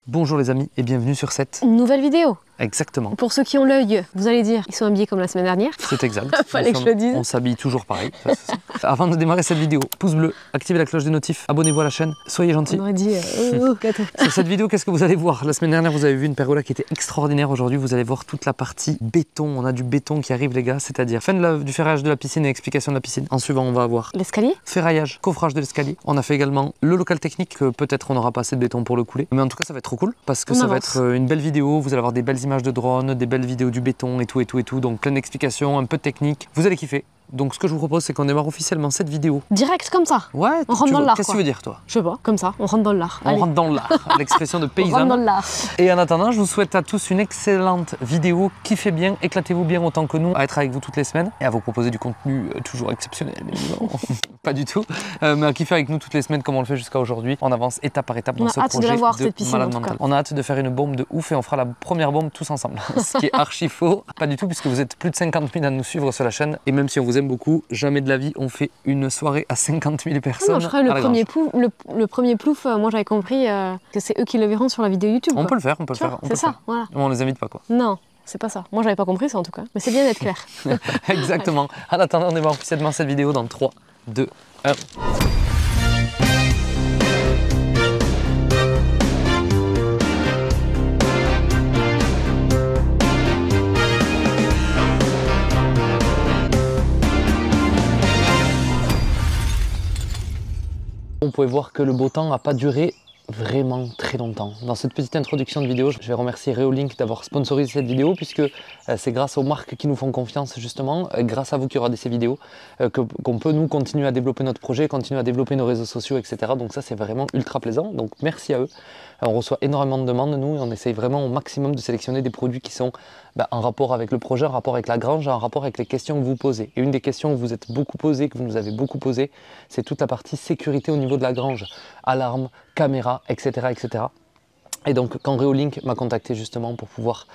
Bonjour les amis et bienvenue sur cette nouvelle vidéo. Exactement. Pour ceux qui ont l'œil, vous allez dire, ils sont habillés comme la semaine dernière. C'est exact. Fallait que je le dise. On s'habille toujours pareil. Avant de démarrer cette vidéo, pouce bleu, activez la cloche des notifs, abonnez-vous à la chaîne, soyez gentils. On aurait dit gâteau. Sur cette vidéo, qu'est-ce que vous allez voir? La semaine dernière, vous avez vu une pergola qui était extraordinaire. Aujourd'hui, vous allez voir toute la partie béton. On a du béton qui arrive les gars, c'est-à-dire fin du ferraillage de la piscine et explication de la piscine. En suivant, on va avoir l'escalier, ferraillage, coffrage de l'escalier. On a fait également le local technique, que peut-être on n'aura pas assez de béton pour le couler. Mais en tout cas, ça va être trop cool parce que ça va être une belle vidéo. Vous allez avoir des belles images de drone, des belles vidéos du béton et tout. Donc plein d'explications, un peu de technique. Vous allez kiffer. Donc ce que je vous propose, c'est qu'on démarre officiellement cette vidéo. Direct comme ça. Ouais, on rentre dans l'art. Qu'est-ce que tu veux dire toi? Je sais pas, comme ça, on rentre dans l'art. On rentre dans l'art, l'expression de paysanne. On rentre dans l'art. Et en attendant, je vous souhaite à tous une excellente vidéo. Kiffez bien, éclatez-vous bien autant que nous à être avec vous toutes les semaines et à vous proposer du contenu toujours exceptionnel. Pas du tout, mais à kiffer avec nous toutes les semaines comme on le fait jusqu'à aujourd'hui. On avance étape par étape dans ce projet de malade mental. On a hâte de faire une bombe de ouf et on fera la première bombe tous ensemble. Ce qui est archi faux. Pas du tout puisque vous êtes plus de 50 000 à nous suivre sur la chaîne et même si on vous aime beaucoup, jamais de la vie on fait une soirée à 50 000 personnes. Non, je crois que le premier plouf, moi j'avais compris que c'est eux qui le verront sur la vidéo YouTube. On peut le faire, on peut le faire. C'est ça, voilà. On les invite pas quoi. Non. C'est pas ça. Moi, j'avais pas compris ça en tout cas. Mais c'est bien d'être clair. Exactement. En attendant, on démarre officiellement cette vidéo dans 3, 2, 1. On pouvait voir que le beau temps n'a pas duré vraiment très longtemps. Dans cette petite introduction de vidéo, je vais remercier Reolink d'avoir sponsorisé cette vidéo puisque c'est grâce aux marques qui nous font confiance justement, grâce à vous qui regardez ces vidéos, qu'on peut nous continuer à développer notre projet, continuer à développer nos réseaux sociaux, etc. Donc ça c'est vraiment ultra plaisant, donc merci à eux. On reçoit énormément de demandes nous et on essaye vraiment au maximum de sélectionner des produits qui sont en rapport avec le projet, en rapport avec la grange, en rapport avec les questions que vous posez. Et une des questions que vous êtes beaucoup posées, que vous nous avez beaucoup posées, c'est toute la partie sécurité au niveau de la grange. Alarme, caméra, etc. etc. Et donc quand Reolink m'a contacté justement pour pouvoir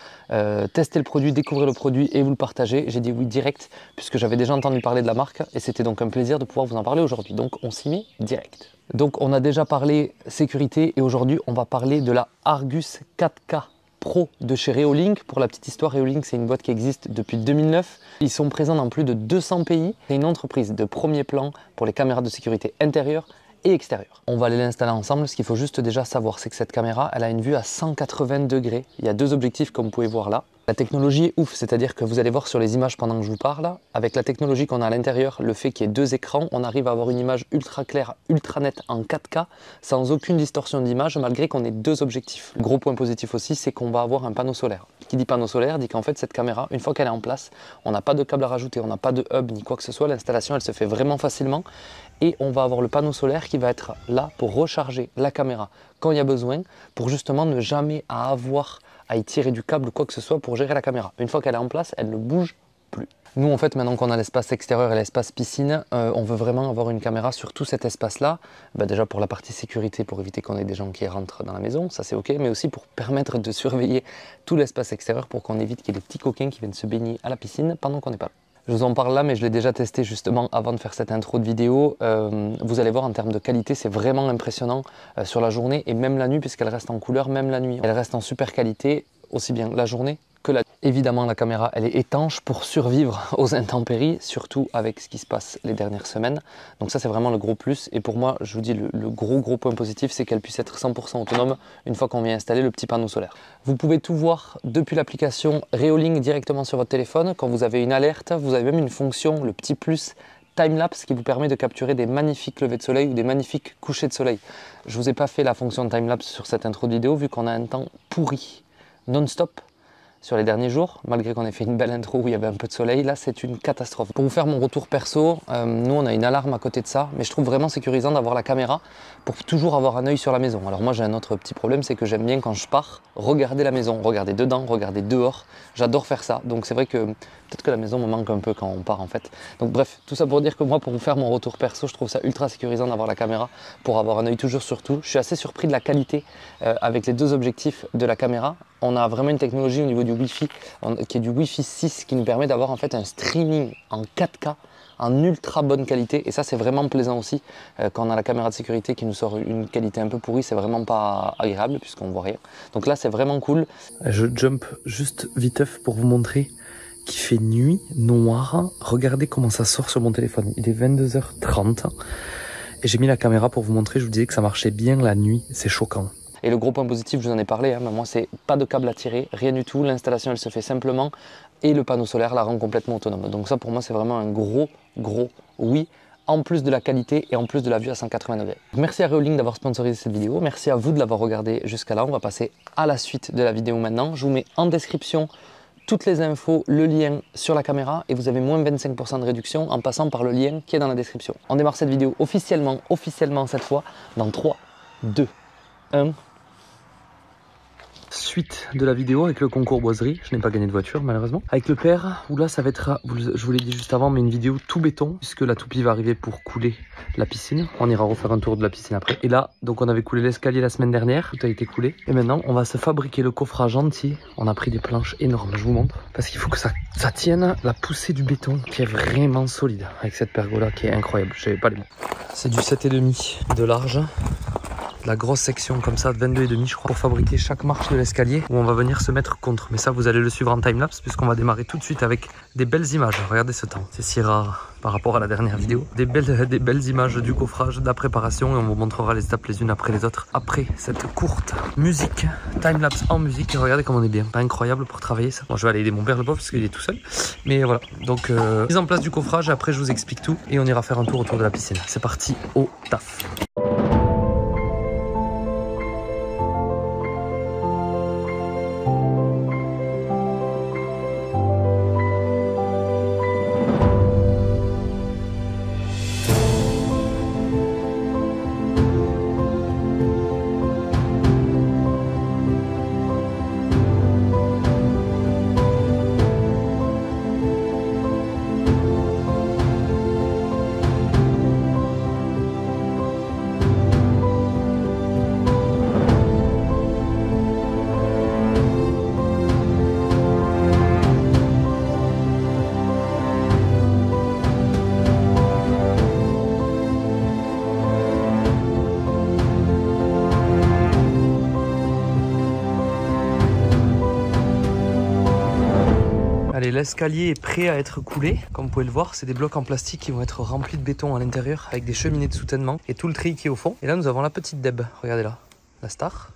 tester le produit, découvrir le produit et vous le partager, j'ai dit oui direct puisque j'avais déjà entendu parler de la marque et c'était donc un plaisir de pouvoir vous en parler aujourd'hui. Donc on s'y met direct. Donc on a déjà parlé sécurité et aujourd'hui on va parler de la Argus 4K Pro de chez Reolink. Pour la petite histoire, Reolink c'est une boîte qui existe depuis 2009. Ils sont présents dans plus de 200 pays. C'est une entreprise de premier plan pour les caméras de sécurité intérieure et extérieure. On va aller l'installer ensemble. Ce qu'il faut juste déjà savoir, c'est que cette caméra, elle a une vue à 180 degrés. Il y a deux objectifs comme vous pouvez voir là. La technologie est ouf, c'est-à-dire que vous allez voir sur les images pendant que je vous parle, avec la technologie qu'on a à l'intérieur, le fait qu'il y ait deux écrans, on arrive à avoir une image ultra claire, ultra nette en 4K, sans aucune distorsion d'image, malgré qu'on ait deux objectifs. Le gros point positif aussi, c'est qu'on va avoir un panneau solaire. Qui dit panneau solaire dit qu'en fait cette caméra, une fois qu'elle est en place, on n'a pas de câble à rajouter, on n'a pas de hub ni quoi que ce soit, l'installation elle se fait vraiment facilement et on va avoir le panneau solaire qui va être là pour recharger la caméra quand il y a besoin, pour justement ne jamais avoir à y tirer du câble ou quoi que ce soit pour gérer la caméra. Une fois qu'elle est en place, elle ne bouge plus. Nous en fait, maintenant qu'on a l'espace extérieur et l'espace piscine, on veut vraiment avoir une caméra sur tout cet espace-là. Déjà pour la partie sécurité, pour éviter qu'on ait des gens qui rentrent dans la maison, ça c'est ok, mais aussi pour permettre de surveiller tout l'espace extérieur pour qu'on évite qu'il y ait des petits coquins qui viennent se baigner à la piscine pendant qu'on n'est pas là. Je vous en parle là, mais je l'ai déjà testé justement avant de faire cette intro de vidéo. Vous allez voir en termes de qualité, c'est vraiment impressionnant sur la journée et même la nuit, puisqu'elle reste en couleur, même la nuit. Elle reste en super qualité, aussi bien la journée que la nuit. Évidemment, la caméra, elle est étanche pour survivre aux intempéries, surtout avec ce qui se passe les dernières semaines. Donc ça, c'est vraiment le gros plus. Et pour moi, je vous dis, le gros point positif, c'est qu'elle puisse être 100% autonome une fois qu'on vient installer le petit panneau solaire. Vous pouvez tout voir depuis l'application Reolink directement sur votre téléphone. Quand vous avez une alerte, vous avez même une fonction, le petit plus timelapse qui vous permet de capturer des magnifiques levées de soleil ou des magnifiques couchers de soleil. Je ne vous ai pas fait la fonction de timelapse sur cette intro de vidéo vu qu'on a un temps pourri, non-stop. Sur les derniers jours, malgré qu'on ait fait une belle intro où il y avait un peu de soleil, là c'est une catastrophe. Pour vous faire mon retour perso, nous on a une alarme à côté de ça, mais je trouve vraiment sécurisant d'avoir la caméra pour toujours avoir un œil sur la maison. Alors moi j'ai un autre petit problème, c'est que j'aime bien quand je pars, regarder la maison, regarder dedans, regarder dehors. J'adore faire ça, donc c'est vrai que peut-être que la maison me manque un peu quand on part en fait. Donc bref, tout ça pour dire que moi pour vous faire mon retour perso, je trouve ça ultra sécurisant d'avoir la caméra pour avoir un œil toujours sur tout. Je suis assez surpris de la qualité avec les deux objectifs de la caméra. On a vraiment une technologie au niveau du Wi-Fi qui est du Wi-Fi 6 qui nous permet d'avoir en fait un streaming en 4K en ultra bonne qualité et ça c'est vraiment plaisant aussi quand on a la caméra de sécurité qui nous sort une qualité un peu pourrie, c'est vraiment pas agréable puisqu'on voit rien. Donc là c'est vraiment cool. Je jump juste viteuf pour vous montrer qu'il fait nuit noire. Regardez comment ça sort sur mon téléphone, il est 22h30 et j'ai mis la caméra pour vous montrer, je vous disais que ça marchait bien la nuit, c'est choquant. Et le gros point positif, je vous en ai parlé, mais moi c'est pas de câble à tirer, rien du tout, l'installation elle se fait simplement et le panneau solaire la rend complètement autonome. Donc ça pour moi c'est vraiment un gros oui, en plus de la qualité et en plus de la vue à 180 degrés. Merci à Reolink d'avoir sponsorisé cette vidéo, merci à vous de l'avoir regardé jusqu'à là. On va passer à la suite de la vidéo maintenant. Je vous mets en description toutes les infos, le lien sur la caméra et vous avez moins 25% de réduction en passant par le lien qui est dans la description. On démarre cette vidéo officiellement cette fois, dans 3, 2, 1... Suite de la vidéo avec le concours boiserie, je n'ai pas gagné de voiture malheureusement. Avec le père, où là ça va être, je vous l'ai dit juste avant, mais une vidéo tout béton, puisque la toupie va arriver pour couler la piscine. On ira refaire un tour de la piscine après. Et là, donc on avait coulé l'escalier la semaine dernière, tout a été coulé. Et maintenant, on va se fabriquer le coffrage entier. On a pris des planches énormes, je vous montre. Parce qu'il faut que ça tienne la poussée du béton, qui est vraiment solide. Avec cette pergola qui est incroyable, je n'avais pas les mots. C'est du 7,5 de large. La grosse section comme ça de 22,5 je crois pour fabriquer chaque marche de l'escalier où on va venir se mettre contre. Mais ça vous allez le suivre en timelapse puisqu'on va démarrer tout de suite avec des belles images. Regardez ce temps, c'est si rare par rapport à la dernière vidéo. Des belles images du coffrage, de la préparation et on vous montrera les étapes les unes après les autres. Après cette courte musique, timelapse en musique, et regardez comme on est bien. Pas incroyable pour travailler ça. Bon, je vais aller aider mon père le pauvre parce qu'il est tout seul. Mais voilà, donc mise en place du coffrage, après je vous explique tout et on ira faire un tour autour de la piscine. C'est parti au taf. Allez, l'escalier est prêt à être coulé. Comme vous pouvez le voir, c'est des blocs en plastique qui vont être remplis de béton à l'intérieur avec des cheminées de soutènement et tout le treillis qui est au fond. Et là, nous avons la petite Deb, regardez là, la star,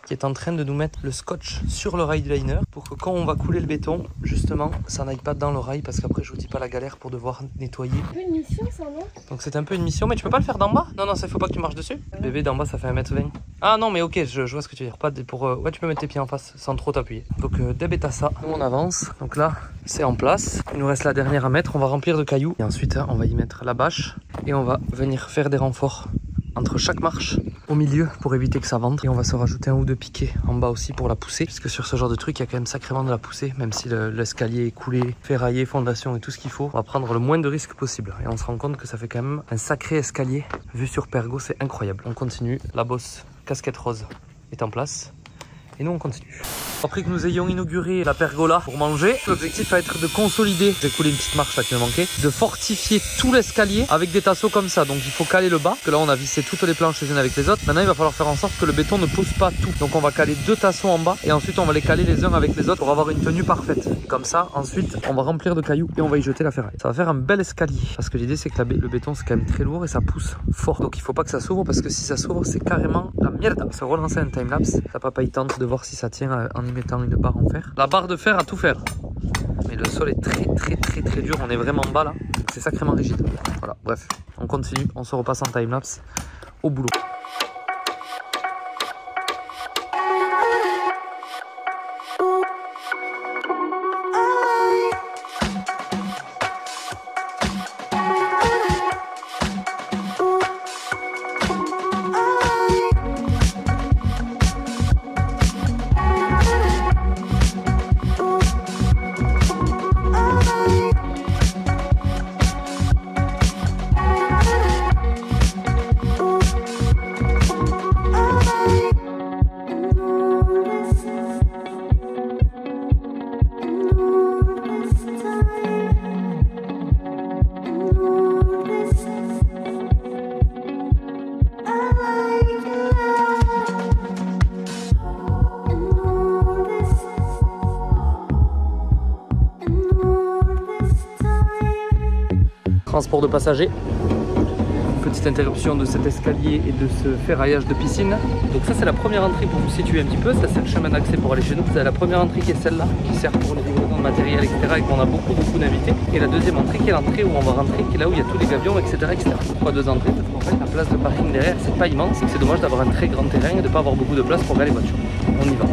qui est en train de nous mettre le scotch sur le rail du liner pour que quand on va couler le béton, justement, ça n'aille pas dans le rail parce qu'après, je vous dis pas la galère pour devoir nettoyer. C'est un peu une mission ça, non? Donc c'est un peu une mission, mais tu peux pas le faire d'en bas? Non, ça il faut pas que tu marches dessus. Bébé, d'en bas ça fait 1m20. Ah non, mais ok, je vois ce que tu veux dire. Pas pour, ouais, tu peux mettre tes pieds en face sans trop t'appuyer. Donc Deb est à ça. Nous on avance. Donc là, c'est en place. Il nous reste la dernière à mettre. On va remplir de cailloux. Et ensuite, on va y mettre la bâche. Et on va venir faire des renforts entre chaque marche au milieu pour éviter que ça vente. Et on va se rajouter un ou deux piquets en bas aussi pour la poussée, puisque sur ce genre de truc il y a quand même sacrément de la poussée, même si l'escalier est coulé, ferraillé, fondation et tout ce qu'il faut. On va prendre le moins de risques possible et on se rend compte que ça fait quand même un sacré escalier vu sur Pergo, c'est incroyable. On continue, la bosse casquette rose est en place et nous on continue. Après que nous ayons inauguré la pergola pour manger, l'objectif va être de consolider, j'ai coulé une petite marche là qui me manquait, de fortifier tout l'escalier avec des tasseaux comme ça. Donc il faut caler le bas, que là on a vissé toutes les planches les unes avec les autres. Maintenant il va falloir faire en sorte que le béton ne pousse pas tout. Donc on va caler deux tasseaux en bas et ensuite on va les caler les uns avec les autres pour avoir une tenue parfaite. Et comme ça, ensuite on va remplir de cailloux et on va y jeter la ferraille. Ça va faire un bel escalier parce que l'idée c'est que le béton c'est quand même très lourd et ça pousse fort. Donc il faut pas que ça s'ouvre parce que si ça s'ouvre c'est carrément la merde. On va se relancer un timelapse. Ça papa il tente de voir si ça tient en y mettant une barre en fer. La barre de fer à tout faire. Mais le sol est très dur, on est vraiment bas là. C'est sacrément rigide. Voilà, bref, on continue, on se repasse en timelapse au boulot. transport de passagers. Petite interruption de cet escalier et de ce ferraillage de piscine. Donc ça c'est la première entrée pour vous situer un petit peu, ça c'est le chemin d'accès pour aller chez nous. Vous avez la première entrée qui est celle-là, qui sert pour les livraisons de matériel, etc. et qu'on a beaucoup d'invités. Et la deuxième entrée qui est l'entrée où on va rentrer, qui est là où il y a tous les gabions, etc. Pourquoi deux entrées? Parce qu'en fait la place de parking derrière c'est pas immense, c'est dommage d'avoir un très grand terrain et de pas avoir beaucoup de place pour garer les voitures. On y va.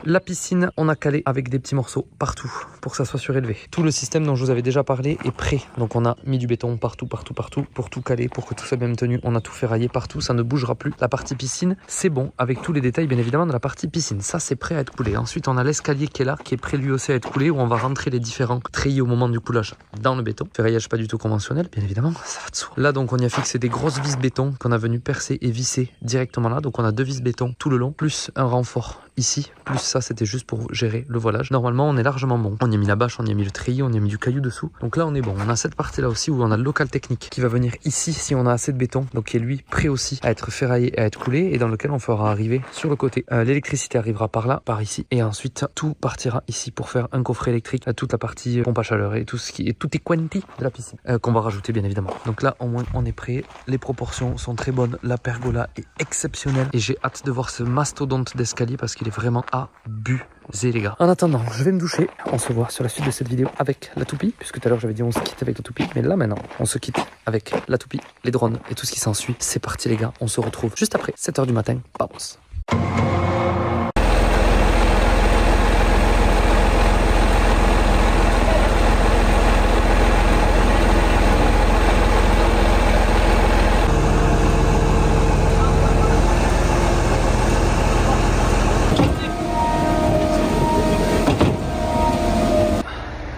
La piscine, on a calé avec des petits morceaux partout pour que ça soit surélevé. Tout le système dont je vous avais déjà parlé est prêt. Donc on a mis du béton partout pour tout caler, pour que tout soit bien tenu. On a tout ferraillé partout, ça ne bougera plus. La partie piscine, c'est bon avec tous les détails bien évidemment de la partie piscine. Ça c'est prêt à être coulé. Ensuite on a l'escalier qui est là, qui est prêt lui aussi à être coulé, où on va rentrer les différents treillis au moment du coulage dans le béton. Ferraillage pas du tout conventionnel, bien évidemment, ça va de soi. Là donc on y a fixé des grosses vis béton qu'on a venu percer et visser directement là. Donc on a 2 vis béton tout le long, plus un renfort ici, plus ça c'était juste pour gérer le voilage. Normalement on est largement bon. On y a mis la bâche, on y a mis le treillis, on y a mis du caillou dessous. Donc là on est bon. On a cette partie là aussi où on a le local technique qui va venir ici si on a assez de béton. Donc qui est lui prêt aussi à être ferraillé et à être coulé et dans lequel on fera arriver sur le côté. L'électricité arrivera par là, par ici. Et ensuite tout partira ici pour faire un coffret électrique à toute la partie pompe à chaleur et tout ce qui est tout est quanti de la piscine qu'on va rajouter bien évidemment. Donc là au moins on est prêt. Les proportions sont très bonnes. La pergola est exceptionnelle et j'ai hâte de voir ce mastodonte d'escalier parce qu'il est vraiment abusé les gars. En attendant, je vais me doucher. On se voit sur la suite de cette vidéo avec la toupie, puisque tout à l'heure j'avais dit on se quitte avec la toupie, mais là maintenant on se quitte avec la toupie, les drones et tout ce qui s'ensuit. C'est parti les gars, on se retrouve juste après 7 h du matin. Vamos.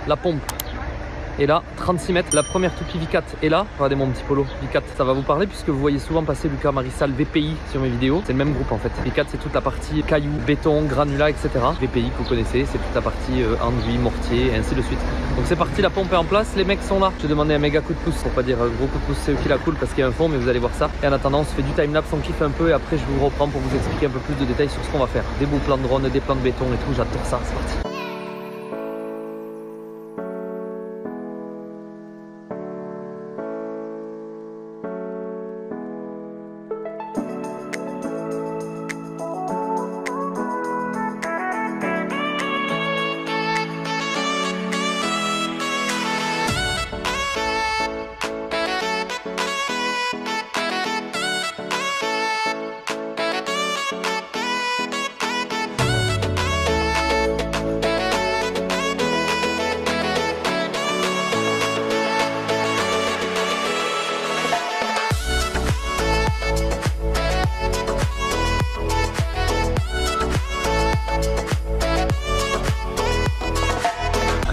La pompe est là, 36 mètres. La première toupie V4 est là. Regardez mon petit polo. V4, ça va vous parler puisque vous voyez souvent passer Lucas Marissal VPI sur mes vidéos. C'est le même groupe en fait. V4, c'est toute la partie cailloux, béton, granulat, etc. VPI que vous connaissez, c'est toute la partie enduit, mortier, et ainsi de suite. Donc c'est parti, la pompe est en place, les mecs sont là. Je vais demander un méga coup de pouce, pour pas dire gros coup de pouce, c'est eux qui la coulent parce qu'il y a un fond, mais vous allez voir ça. Et en attendant, on se fait du timelapse, on kiffe un peu et après je vous reprends pour vous expliquer un peu plus de détails sur ce qu'on va faire. Des beaux plans de drone, des plans de béton et tout, j'adore ça, c'est parti.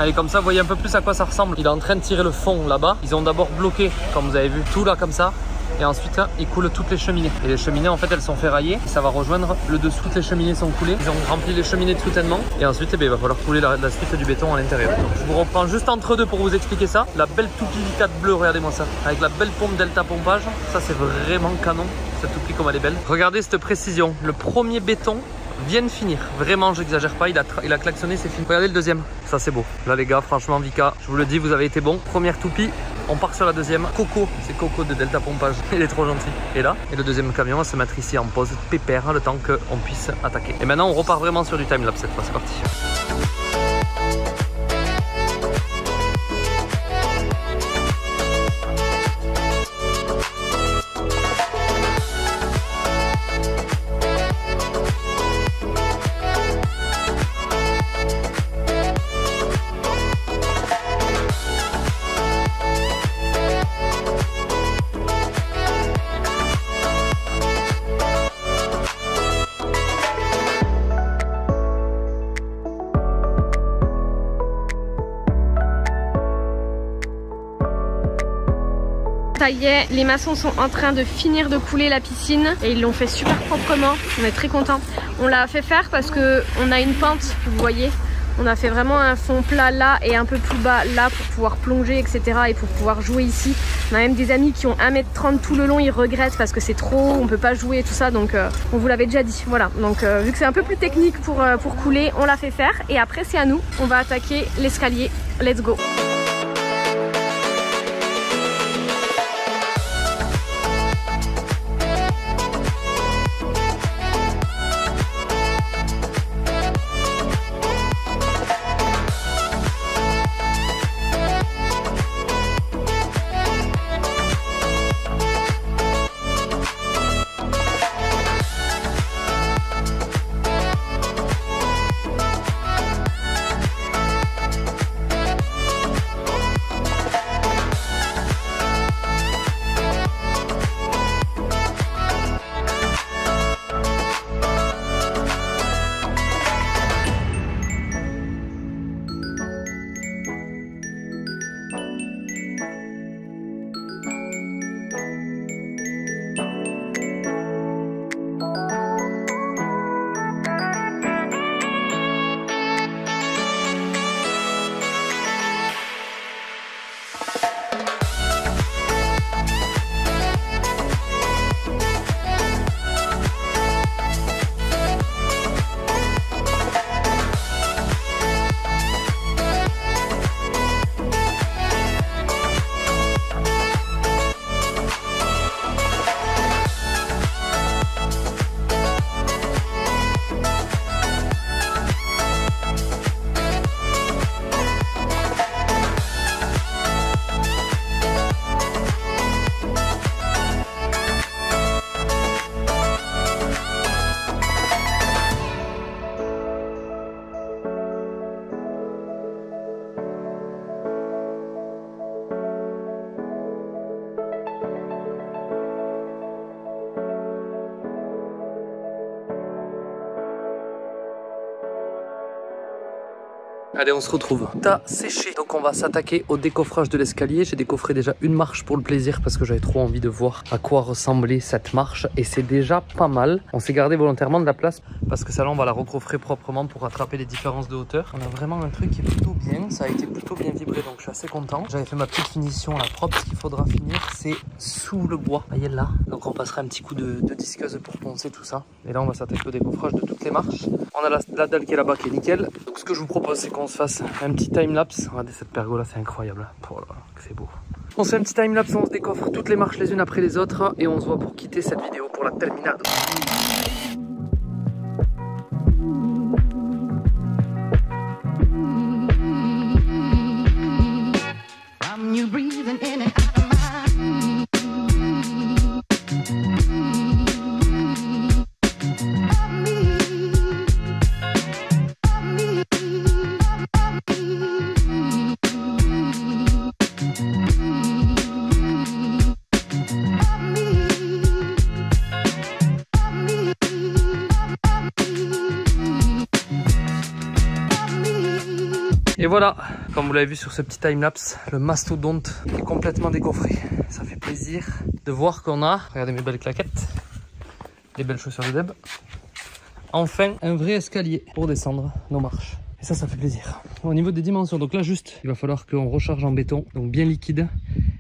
Allez, comme ça, vous voyez un peu plus à quoi ça ressemble. Il est en train de tirer le fond là-bas. Ils ont d'abord bloqué, comme vous avez vu, tout là comme ça. Et ensuite, là, ils coulent toutes les cheminées. Et les cheminées, en fait, elles sont ferraillées. Et ça va rejoindre le dessous. Toutes les cheminées sont coulées. Ils ont rempli les cheminées de soutènement. Et ensuite, eh bien, il va falloir couler la suite du béton à l'intérieur. Donc, je vous reprends juste entre deux pour vous expliquer ça. La belle toupie Vicat bleue, regardez-moi ça. Avec la belle pompe Delta Pompage. Ça, c'est vraiment canon. Cette toupie, comme elle est belle. Regardez cette précision. Le premier béton vient de finir. Vraiment, j'exagère pas. Il a klaxonné, c'est fini. Regardez le deuxième. Ça, c'est beau. Là, les gars, franchement, Vicat, je vous le dis, vous avez été bons. Première toupie. On part sur la deuxième. Coco, c'est Coco de Delta Pompage. Il est trop gentil. Et là, et le deuxième camion va se mettre ici en pause pépère le temps qu'on puisse attaquer. Et maintenant, on repart vraiment sur du timelapse cette fois. C'est parti. Ça y est, les maçons sont en train de finir de couler la piscine et ils l'ont fait super proprement, on est très contents. On l'a fait faire parce que on a une pente, vous voyez, on a fait vraiment un fond plat là et un peu plus bas là pour pouvoir plonger, etc. et pour pouvoir jouer ici. On a même des amis qui ont 1m30 tout le long, ils regrettent parce que c'est trop, on peut pas jouer et tout ça, donc on vous l'avait déjà dit. Voilà, donc vu que c'est un peu plus technique pour couler, on l'a fait faire et après c'est à nous, on va attaquer l'escalier, let's go. Allez, on se retrouve. T'as séché. Donc on va s'attaquer au décoffrage de l'escalier. J'ai décoffré déjà une marche pour le plaisir parce que j'avais trop envie de voir à quoi ressemblait cette marche. Et c'est déjà pas mal. On s'est gardé volontairement de la place parce que celle-là on va la recoffrer proprement pour rattraper les différences de hauteur. On a vraiment un truc qui est plutôt bien. Ça a été plutôt bien vibré, donc je suis assez content. J'avais fait ma petite finition à la propre. Ce qu'il faudra finir, c'est sous le bois. Vous voyez là. Donc on passera un petit coup de disqueuse pour poncer tout ça. Et là on va s'attaquer au décoffrage de toutes les marches. On a la dalle qui est là-bas qui est nickel. Donc ce que je vous propose, c'est qu'on se fasse un petit time-lapse. Regardez cette pergola, c'est incroyable. Oh là là, c'est beau. On se fait un petit time-lapse, on se décoffre toutes les marches les unes après les autres et on se voit pour quitter cette vidéo pour la terminade. Et voilà, Comme vous l'avez vu sur ce petit timelapse, le mastodonte est complètement décoffré. Ça fait plaisir de voir qu'on a, regardez mes belles claquettes, les belles chaussures de Deb, enfin un vrai escalier pour descendre nos marches. Et ça fait plaisir. Au niveau des dimensions, donc là juste, il va falloir qu'on recharge en béton, donc bien liquide,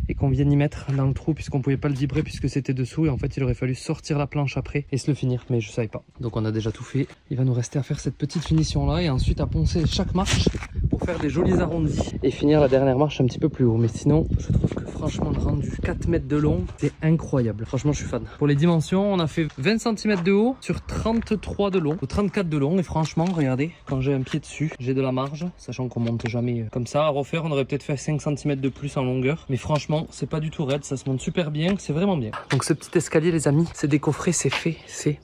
et qu'on vienne y mettre dans le trou puisqu'on pouvait pas le vibrer puisque c'était dessous, et en fait il aurait fallu sortir la planche après et se le finir, mais je savais pas. Donc on a déjà tout fait. Il va nous rester à faire cette petite finition là et ensuite à poncer chaque marche pour faire des jolis arrondis et finir la dernière marche un petit peu plus haut. Mais sinon, je trouve que franchement le rendu 4 mètres de long, c'est incroyable. Franchement, je suis fan. Pour les dimensions, on a fait 20 cm de haut sur 33 de long ou 34 de long, et franchement, regardez, quand j'ai un pied dessus, j'ai de la marge, sachant qu'on monte jamais comme ça. À refaire, on aurait peut-être fait 5 cm de plus en longueur, mais franchement, c'est pas du tout raide, ça se monte super bien, c'est vraiment bien. Donc ce petit escalier, les amis, c'est décoffré, c'est fait, c'est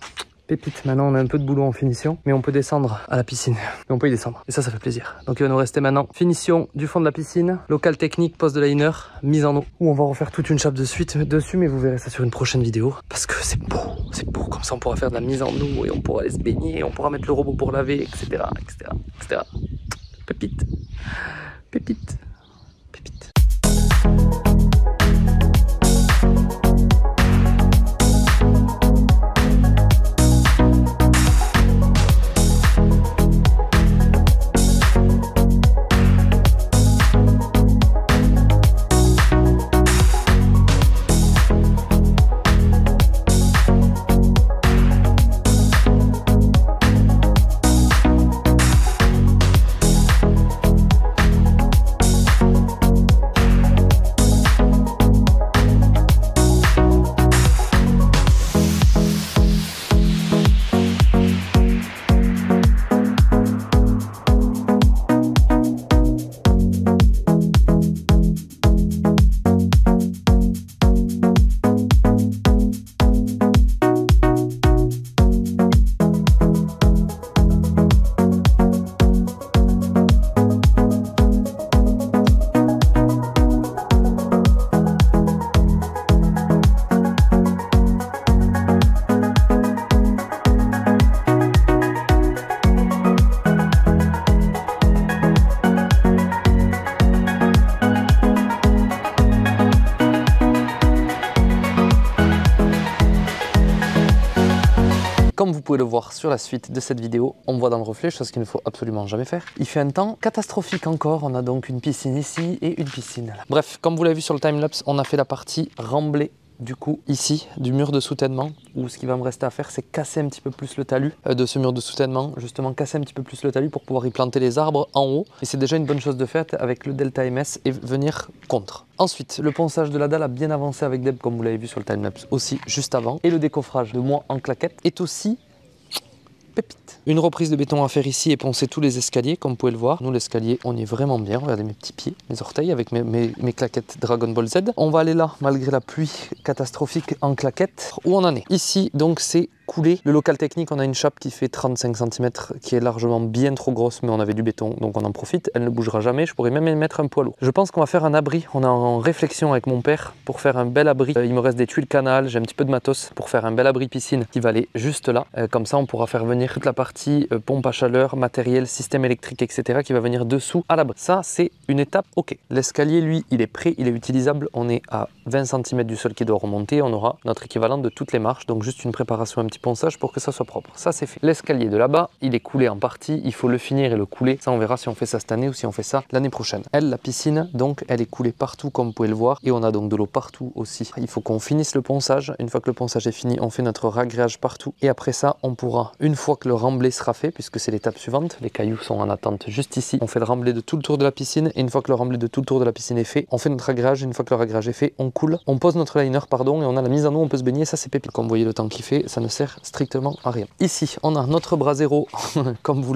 pépite. Maintenant, on a un peu de boulot en finition, mais on peut descendre à la piscine. Mais on peut y descendre. Et ça fait plaisir. Donc, il va nous rester maintenant finition du fond de la piscine, local technique, poste de liner, mise en eau, où on va refaire toute une chape de suite dessus, mais vous verrez ça sur une prochaine vidéo. Parce que c'est beau. C'est beau. Comme ça, on pourra faire de la mise en eau et on pourra aller se baigner, on pourra mettre le robot pour laver, etc. etc. etc. Pépite. Pépite. Pépite. Comme vous pouvez le voir sur la suite de cette vidéo, on me voit dans le reflet, chose qu'il ne faut absolument jamais faire. Il fait un temps catastrophique encore, on a donc une piscine ici et une piscine là. Bref, comme vous l'avez vu sur le timelapse, on a fait la partie remblée du coup ici du mur de soutènement, où ce qui va me rester à faire c'est casser un petit peu plus le talus de ce mur de soutènement, justement casser un petit peu plus le talus pour pouvoir y planter les arbres en haut, et c'est déjà une bonne chose de faite avec le Delta MS et venir contre. Ensuite, le ponçage de la dalle a bien avancé avec Deb, comme vous l'avez vu sur le timelapse aussi juste avant, et le décoffrage de moi en claquette est aussi pépite. Une reprise de béton à faire ici et poncer tous les escaliers, comme vous pouvez le voir. Nous, l'escalier, on y est vraiment bien. Regardez mes petits pieds, mes orteils avec mes claquettes Dragon Ball Z. On va aller là, malgré la pluie catastrophique, en claquette. Où on en est? Ici, donc, c'est coulé. Le local technique, on a une chape qui fait 35 cm, qui est largement bien trop grosse, mais on avait du béton, donc on en profite. Elle ne bougera jamais. Je pourrais même y mettre un poids lourd. Je pense qu'on va faire un abri. On est en réflexion avec mon père pour faire un bel abri. Il me reste des tuiles canal, j'ai un petit peu de matos pour faire un bel abri piscine qui va aller juste là. Comme ça, on pourra faire venir toute la partie pompe à chaleur, matériel, système électrique, etc. qui va venir dessous à l'abri. Ça, c'est une étape OK. L'escalier, lui, il est prêt, il est utilisable. On est à 20 cm du sol qui doit remonter. On aura notre équivalent de toutes les marches, donc juste une préparation, un petit ponçage pour que ça soit propre. Ça, c'est fait. L'escalier de là-bas, il est coulé en partie. Il faut le finir et le couler. Ça, on verra si on fait ça cette année ou si on fait ça l'année prochaine. Elle, la piscine, donc, elle est coulée partout, comme vous pouvez le voir. Et on a donc de l'eau partout aussi. Il faut qu'on finisse le ponçage. Une fois que le ponçage est fini, on fait notre ragréage partout. Et après ça, on pourra, une fois que le remblai sera fait, puisque c'est l'étape suivante, les cailloux sont en attente juste ici, on fait le remblai de tout le tour de la piscine. Et une fois que le remblai de tout le tour de la piscine est fait, on fait notre ragréage. Une fois que le ragréage est fait, on coule, on pose notre liner, pardon, et on a la mise en eau, on peut se baigner. Ça, c'est pépite. Comme vous voyez le temps qu'il fait, ça ne sert strictement à rien. Ici, on a notre bras zéro. comme je vous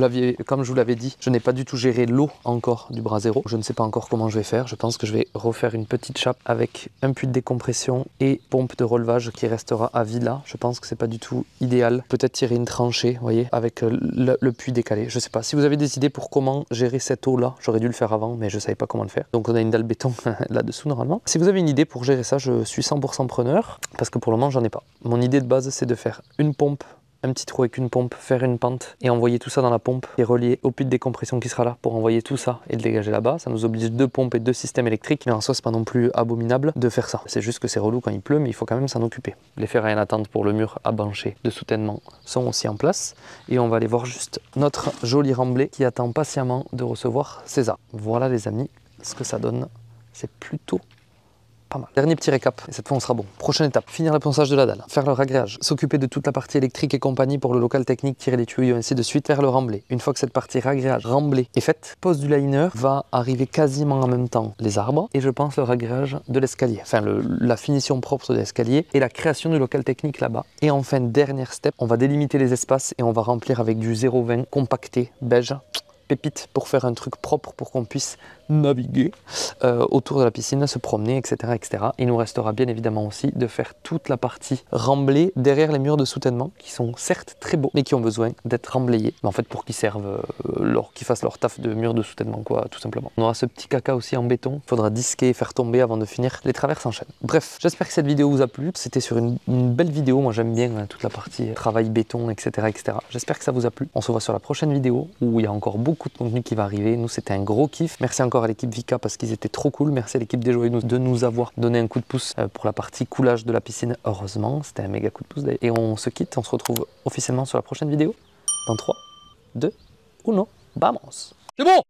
l'avais dit, je n'ai pas du tout géré l'eau encore du bras zéro. Je ne sais pas encore comment je vais faire. Je pense que je vais refaire une petite chape avec un puits de décompression et pompe de relevage qui restera à vie là. Je pense que c'est pas du tout idéal. Peut-être tirer une tranchée, vous voyez, avec le puits décalé. Je sais pas. Si vous avez des idées pour comment gérer cette eau là, j'aurais dû le faire avant, mais je savais pas comment le faire. Donc on a une dalle béton là-dessous normalement. Si vous avez une idée pour gérer ça, je suis 100% preneur parce que pour le moment j'en ai pas. Mon idée de base c'est de faire une pompe un petit trou avec une pompe, faire une pente et envoyer tout ça dans la pompe et relier au puits de décompression qui sera là pour envoyer tout ça et le dégager là-bas. Ça nous oblige 2 pompes et 2 systèmes électriques, mais en soi c'est pas non plus abominable de faire ça. C'est juste que c'est relou quand il pleut, mais il faut quand même s'en occuper. Les ferrailles en attente pour le mur à bancher de soutènement sont aussi en place et on va aller voir juste notre joli remblai qui attend patiemment de recevoir ses arbres. Voilà les amis, ce que ça donne, c'est plutôt pas mal. Dernier petit récap, et cette fois on sera bon. Prochaine étape, finir le ponçage de la dalle, faire le ragréage, s'occuper de toute la partie électrique et compagnie pour le local technique, tirer les tuyaux et ainsi de suite, faire le remblai. Une fois que cette partie ragréage, remblai est faite, pose du liner, va arriver quasiment en même temps les arbres et je pense le ragréage de l'escalier, enfin la finition propre de l'escalier et la création du local technique là-bas. Et enfin, dernière step, on va délimiter les espaces et on va remplir avec du 0,20 compacté, beige, pépite pour faire un truc propre pour qu'on puisse naviguer autour de la piscine, se promener, etc., etc. Il nous restera bien évidemment aussi de faire toute la partie remblée derrière les murs de soutènement qui sont certes très beaux mais qui ont besoin d'être remblayés, mais en fait pour qu'ils servent, qu'ils fassent leur taf de mur de soutènement quoi, tout simplement. On aura ce petit caca aussi en béton, il faudra disquer et faire tomber avant de finir. Les travers s'enchaînent. Bref, j'espère que cette vidéo vous a plu. C'était sur une belle vidéo, moi j'aime bien toute la partie travail béton, etc., etc. J'espère que ça vous a plu. On se voit sur la prochaine vidéo où il y a encore beaucoup de contenu qui va arriver. Nous c'était un gros kiff. Merci encore à l'équipe Vika parce qu'ils étaient trop cool. Merci à l'équipe des Joyeux de nous avoir donné un coup de pouce pour la partie coulage de la piscine. Heureusement, c'était un méga coup de pouce d'ailleurs. Et on se quitte, on se retrouve officiellement sur la prochaine vidéo dans 3, 2, 1. Vamos! C'est bon!